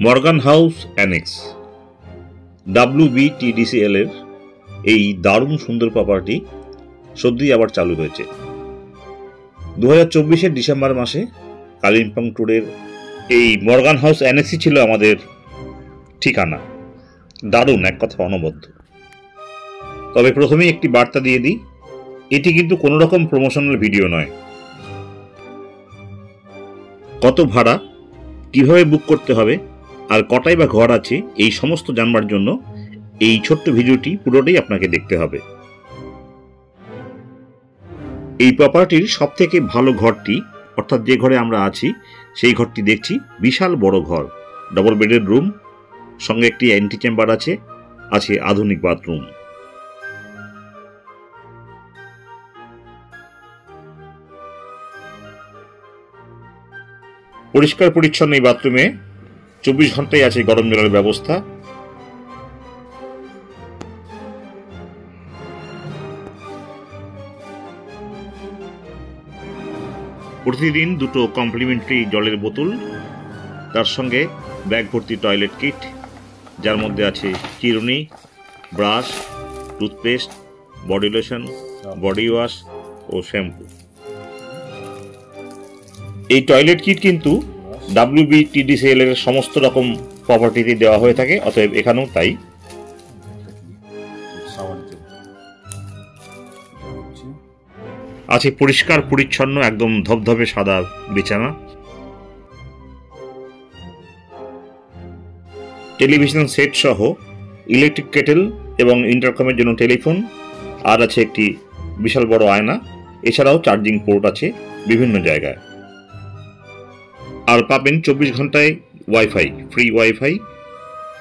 Morgan house annexe WBTDCL এর এই দারুণ সুন্দর প্রপার্টি সদ্যই আবার চালু হয়েছে। 2024-এর ডিসেম্বর মাসে কালিম্পং ট্যুরের এই মর্গান হাউস অ্যানেক্সই ছিল আমাদের ঠিকানা। দারুণ, এক কথা অনবদ্য। তবে প্রথমেই একটি বার্তা দিয়ে দিই, এটি কিন্তু কোনো রকম প্রমোশনাল ভিডিও নয়। কত ভাড়া, কিভাবে বুক করতে হবে আর কটাই বা ঘর আছে, এই সমস্ত জানবার জন্য এই ছোট্ট ভিডিওটি পুরোটাই আপনাকে দেখতে হবে। এই প্রপার্টির সব থেকে ভালো ঘরটি, অর্থাৎ যে ঘরে আমরা আছি সেই ঘরটি দেখছি বিশাল বড় ঘর, ডবল বেডের রুম, সঙ্গে একটি অ্যান্টি চেম্বার আছে, আছে আধুনিক বাথরুম। পরিষ্কার পরিচ্ছন্ন এই বাথরুমে 24 ঘন্টায় আছে গরম জলের ব্যবস্থা। প্রতিদিন দুটো কমপ্লিমেন্টারি জলের বোতল, তার সঙ্গে ব্যাগ ভর্তি টয়লেট কিট, যার মধ্যে আছে চিরুনি, brush, toothpaste, body lotion, body wash ও শ্যাম্পু। এই টয়লেট কিট কিন্তু WBTDCL এর সমস্ত রকম প্রপার্টিতে দেওয়া হয়ে থাকে, অতএব এখানেও তাই। আছে পরিষ্কার পরিচ্ছন্ন একদম ধবধবে সাদা বিছানা, টেলিভিশন সেট সহ ইলেকট্রিক কেটেল এবং ইন্টারকমের জন্য টেলিফোন, আর আছে একটি বিশাল বড় আয়না। এছাড়াও চার্জিং পোর্ট আছে বিভিন্ন জায়গায়। আর পাবেন 24 ঘন্টায় ওয়াইফাই, ফ্রি ওয়াইফাই।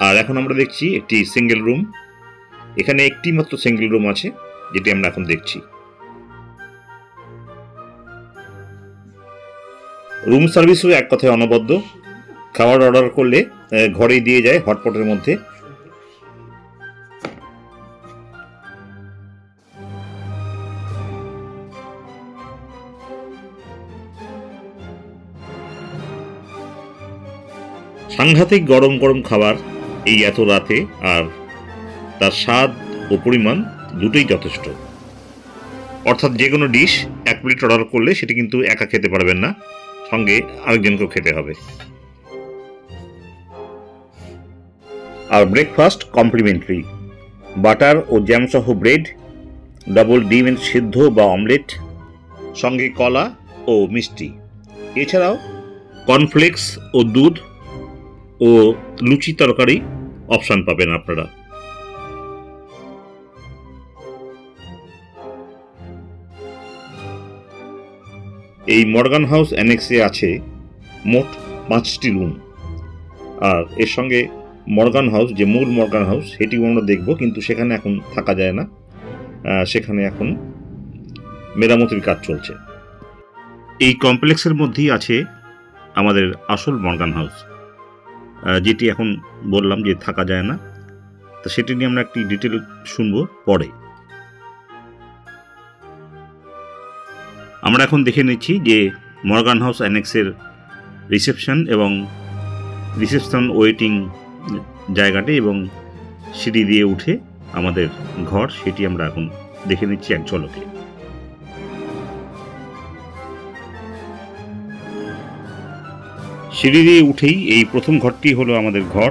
আর এখন আমরা দেখছি একটি সিঙ্গেল রুম, এখানে একটি মাত্র সিঙ্গেল রুম আছে, যেটি আমরা এখন দেখছি। রুম সার্ভিসও এক কথায় অনবদ্য। খাবার অর্ডার করলে ঘরেই দিয়ে যায় হটপটের মধ্যে। সাংঘাতিক গরম গরম খাবার এই এত রাতে, আর তার স্বাদ ও পরিমাণ দুটোই যথেষ্ট। অর্থাৎ যে কোনো ডিশ এক প্লেট অর্ডার করলে সেটি কিন্তু একা খেতে পারবেন না, সঙ্গে আরেকজনকেও খেতে হবে। আর ব্রেকফাস্ট কমপ্লিমেন্টারি, বাটার ও জ্যাম সহ ব্রেড, ডাবল ডিমের সিদ্ধ বা অমলেট, সঙ্গে কলা ও মিষ্টি। এছাড়াও কর্নফ্লেক্স ও দুধ ও লুচি তরকারি অপশান পাবেন আপনারা। এই মর্গান হাউস অ্যানেক্সে আছে মোট 5টি রুম। আর এর সঙ্গে মর্গান হাউস, যে মূল মর্গান হাউস, সেটিও আমরা দেখব, কিন্তু সেখানে এখন থাকা যায় না, সেখানে এখন মেরামতির কাজ চলছে। এই কমপ্লেক্সের মধ্যেই আছে আমাদের আসল মর্গান হাউস, যেটি এখন বললাম যে থাকা যায় না, তো সেটি নিয়ে আমরা একটি ডিটেল শুনবো পরে। আমরা এখন দেখে নিচ্ছি যে মর্গান হাউস অ্যানেক্সের রিসেপশন এবং রিসেপশন ওয়েটিং জায়গাটি এবং সিঁড়ি দিয়ে উঠে আমাদের ঘর, সেটি আমরা এখন দেখে নিচ্ছি এক ঝলকে। সিঁড়ি দিয়ে উঠেই এই প্রথম ঘরটি হলো আমাদের ঘর,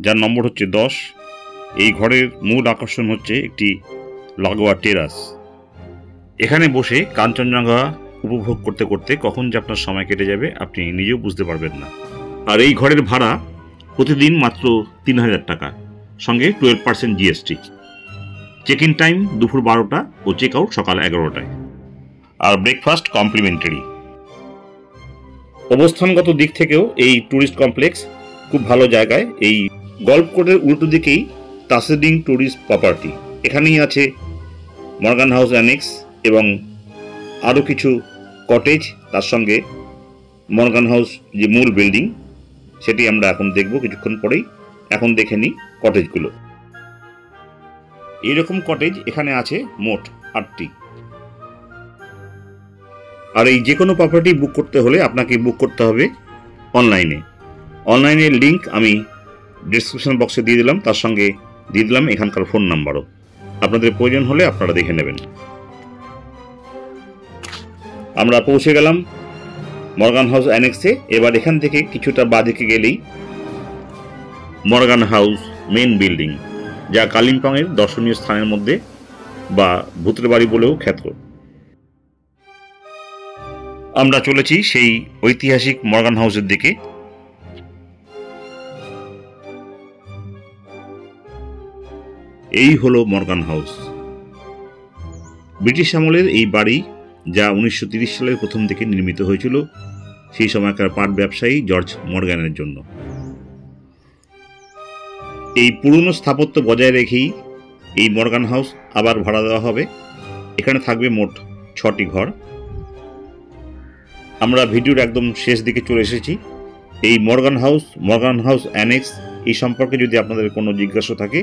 যার নম্বর হচ্ছে 10। এই ঘরের মূল আকর্ষণ হচ্ছে একটি লাগোয়া টেরাস। এখানে বসে কাঞ্চনজঙ্ঘা উপভোগ করতে করতে কখন যে আপনার সময় কেটে যাবে আপনি নিজেও বুঝতে পারবেন না। আর এই ঘরের ভাড়া প্রতিদিন মাত্র 3000 টাকা, সঙ্গে 12% GST। চেক ইন টাইম দুপুর 12টা ও চেক আউট সকাল 11টায়। আর ব্রেকফাস্ট কমপ্লিমেন্টারি। অবস্থানগত দিক থেকেও এই ট্যুরিস্ট কমপ্লেক্স খুব ভালো জায়গায়। এই গল্ফ কোর্টের উল্টো দিকেই তাসেডিং ট্যুরিস্ট প্রপার্টি, এখানেই আছে মর্গান হাউস অ্যানেক্স এবং আরও কিছু কটেজ, তার সঙ্গে মর্গান হাউস যে মূল বিল্ডিং, সেটি আমরা এখন দেখব কিছুক্ষণ পরেই। এখন দেখে নিই কটেজগুলো। এইরকম কটেজ এখানে আছে মোট 8টি। আর এই যে কোনো প্রপার্টি বুক করতে হলে আপনাকে বুক করতে হবে অনলাইনে। অনলাইনের লিঙ্ক আমি ডিসক্রিপশন বক্সে দিয়ে দিলাম, তার সঙ্গে দিয়ে দিলাম এখানকার ফোন নাম্বারও। আপনাদের প্রয়োজন হলে আপনারা দেখে নেবেন। আমরা পৌঁছে গেলাম মর্গান হাউস অ্যানেক্সে। এবার এখান থেকে কিছুটা বাঁদিকে গেলেই মর্গান হাউস মেন বিল্ডিং, যা কালিম্পংয়ের দর্শনীয় স্থানের মধ্যে বা ভূতের বাড়ি বলেও খ্যাত। আমরা চলেছি সেই ঐতিহাসিক মর্গান হাউসের দিকে। এই হলো মর্গান হাউস। ব্রিটিশ আমলের এই বাড়ি, যা 1930 সালের প্রথম দিকে নির্মিত হয়েছিল সেই সময়কার পাট ব্যবসায়ী জর্জ মর্গানের জন্য। এই পুরনো স্থাপত্য বজায় রেখেই এই মর্গান হাউস আবার ভাড়া দেওয়া হবে। এখানে থাকবে মোট 6টি ঘর। আমরা ভিডিওর একদম শেষ দিকে চলে এসেছি। এই মর্গান হাউস অ্যানেক্স এই সম্পর্কে যদি আপনাদের কোনো জিজ্ঞাসা থাকে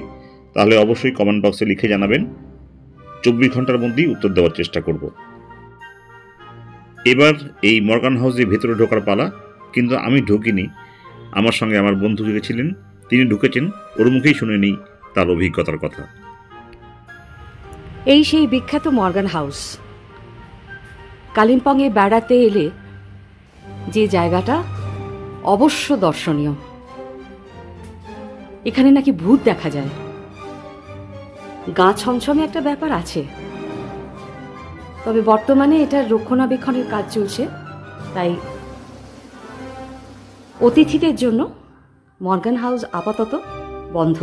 তাহলে অবশ্যই কমেন্ট বক্সে লিখে জানাবেন। 24 ঘন্টার মধ্যেই উত্তর দেওয়ার চেষ্টা করব। এবার এই মর্গান হাউসের ভেতরে ঢোকার পালা, কিন্তু আমি ঢুকিনি। আমার সঙ্গে আমার বন্ধু গিয়েছিলেন, তিনি ঢুকেছেন। ওর মুখেই শুনে নিই তার অভিজ্ঞতার কথা। এই সেই বিখ্যাত মর্গান হাউস। কালিম্পংয়ে বেড়াতে এলে যে জায়গাটা অবশ্য দর্শনীয়। এখানে নাকি ভূত দেখা যায়। গা ছমছমে একটা ব্যাপার আছে, তবে বর্তমানে এটার রক্ষণাবেক্ষণের কাজ চলছে, তাই অতিথিদের জন্য মর্গান হাউস আপাতত বন্ধ।